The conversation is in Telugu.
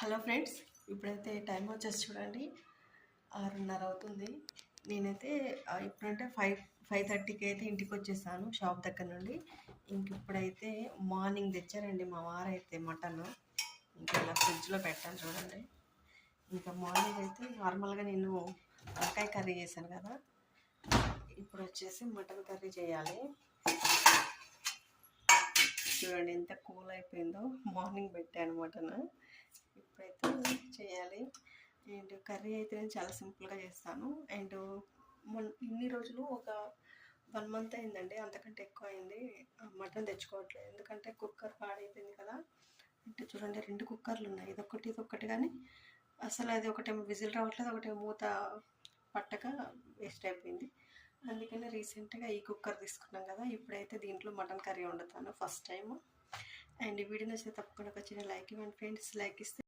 హలో ఫ్రెండ్స్, ఇప్పుడైతే టైం వచ్చేసి చూడండి 6:30 అవుతుంది. నేనైతే ఇప్పుడంటే 5:30కి అయితే ఇంటికి వచ్చేసాను షాప్ దగ్గర నుండి. ఇప్పుడైతే మార్నింగ్ తెచ్చారండి మా వారైతే మటన్. ఇంకా ఇలా ఫ్రిడ్జ్లో పెట్టాను చూడండి. ఇంకా మార్నింగ్ అయితే నార్మల్గా నేను వంకాయ కర్రీ చేశాను కదా, ఇప్పుడు వచ్చేసి మటన్ కర్రీ చేయాలి. చూడండి ఎంత కూల్ అయిపోయిందో. మార్నింగ్ పెట్టాను మటన్, ఇప్పుడైతే చేయాలి. అండ్ కర్రీ అయితే నేను చాలా సింపుల్గా చేస్తాను. అండ్ ఇన్ని రోజులు ఒక 1 మంత్ అయిందండి, అంతకంటే ఎక్కువ అయింది మటన్ తెచ్చుకోవట్లేదు. ఎందుకంటే కుక్కర్ పాడైపోయింది కదా. అంటే చూడండి 2 కుక్కర్లు ఉన్నాయి, ఇదొకటి కానీ అసలు అది ఒకటేమో విజిల్ రావట్లేదు, ఒకటేమో మూత పట్టక వేస్ట్ అయిపోయింది. అందుకని రీసెంట్గా ఈ కుక్కర్ తీసుకున్నాం కదా, ఇప్పుడైతే దీంట్లో మటన్ కర్రీ వండుతాను ఫస్ట్ టైం. అండ్ ఈ వీడియో నచ్చితే తప్పకుండా ఒక చిన్న లైక్ ఇవ్వండి ఫ్రెండ్స్. లైక్ ఇస్తే